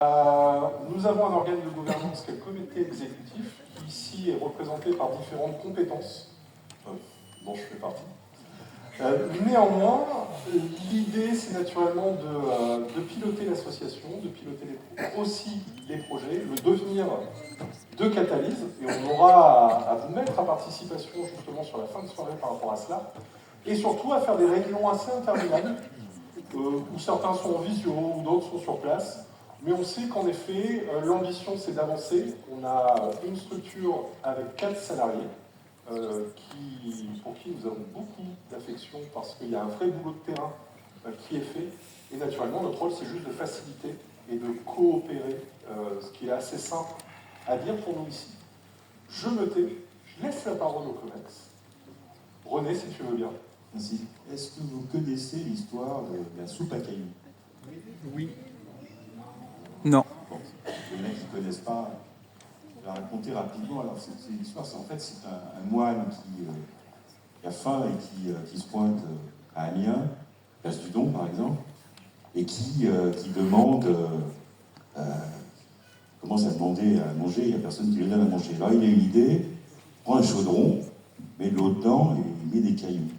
Nous avons un organe de gouvernance qui est le comité exécutif, qui ici est représenté par différentes compétences, dont je fais partie. Néanmoins, l'idée, c'est naturellement de piloter l'association, de piloter aussi les projets, le devenir de Catalyse, et on aura à vous mettre à participation justement sur la fin de soirée par rapport à cela, et surtout à faire des réunions assez interminables, où certains sont en visio, ou d'autres sont sur place. Mais on sait qu'en effet, l'ambition, c'est d'avancer. On a une structure avec 4 salariés, pour qui nous avons beaucoup d'affection, parce qu'il y a un vrai boulot de terrain qui est fait. Et naturellement, notre rôle, c'est juste de faciliter et de coopérer, ce qui est assez simple à dire pour nous ici. Je me tais, je laisse la parole au COMEX. René, si tu veux bien. Merci. Est-ce que vous connaissez l'histoire de la soupe à cailloux? Oui. Non. Bon, les mecs qui ne connaissent pas, je vais la raconter rapidement. Alors, c'est l'histoire, c'est un moine qui a faim et qui se pointe à Amiens, place du Don par exemple, et qui demande, commence à demander à manger, il n'y a personne qui lui donne à manger. Alors il a une idée, prend un chaudron, met de l'eau dedans et il met des cailloux.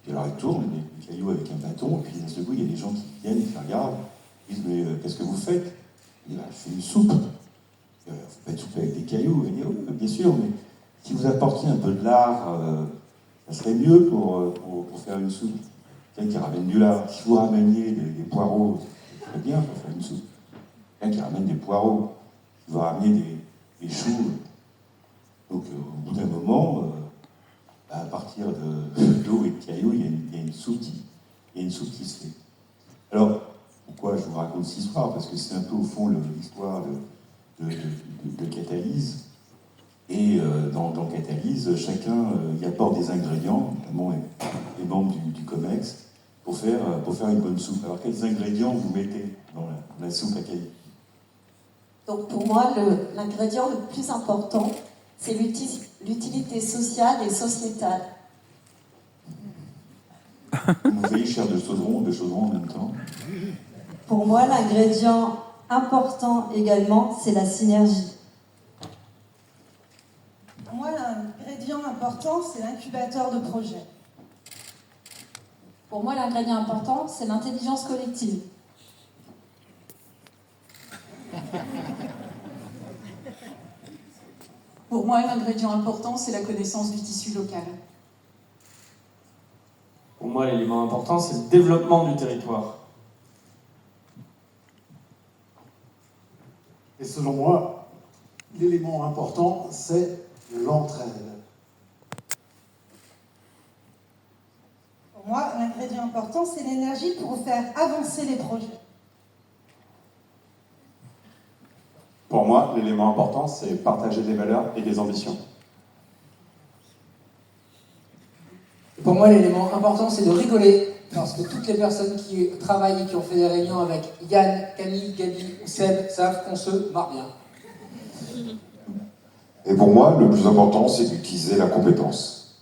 Et alors il tourne les cailloux avec un bâton, et puis d'un seul coup il y a des gens qui viennent, qui regardent, ils disent mais qu'est-ce que vous faites? Il dit bah, je fais une soupe. Vous faites soupe avec des cailloux? Il dit oui, bien sûr, mais si vous apportiez un peu de lard, ça serait mieux pour faire une soupe. Quelqu'un qui ramène du lard. Si vous rameniez des poireaux, c'est très bien pour faire une soupe. Quelqu'un qui ramène des poireaux, si vous ramenez des choux. Donc au bout d'un moment, à partir d'eau et de cailloux, il y a une soupe qui se fait. Alors, pourquoi je vous raconte cette histoire? Parce que c'est un peu au fond l'histoire de Catalyse. Et dans Catalyse, chacun y apporte des ingrédients, notamment les membres du COMEX, pour faire une bonne soupe. Alors quels ingrédients vous mettez dans la soupe à cailloux? Donc pour moi, l'ingrédient le plus important, c'est l'utilité sociale et sociétale. Vous voyez chair de chaudron en même temps. Pour moi, l'ingrédient important également, c'est la synergie. Pour moi, l'ingrédient important, c'est l'incubateur de projet. Pour moi, l'ingrédient important, c'est l'intelligence collective. Pour moi, l'ingrédient important, c'est la connaissance du tissu local. Pour moi, l'élément important, c'est le développement du territoire. Et selon moi, l'élément important, c'est l'entraide. Pour moi, l'ingrédient important, c'est l'énergie pour faire avancer les projets. Pour moi, l'élément important, c'est partager des valeurs et des ambitions. Pour moi, l'élément important, c'est de rigoler, parce que toutes les personnes qui travaillent et qui ont fait des réunions avec Yann, Camille, Gabi ou Seb savent qu'on se marre bien. Et pour moi, le plus important, c'est d'utiliser la compétence.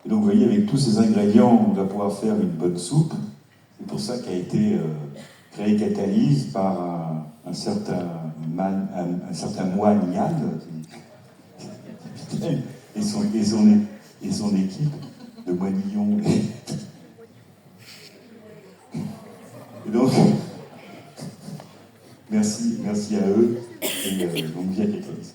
Et donc vous voyez, avec tous ces ingrédients, on va pouvoir faire une bonne soupe. C'est pour ça qu'a été créé Catalyse par un certain moine Yann et son équipe de moinillons. Et donc, merci à eux et donc bien Catalyse.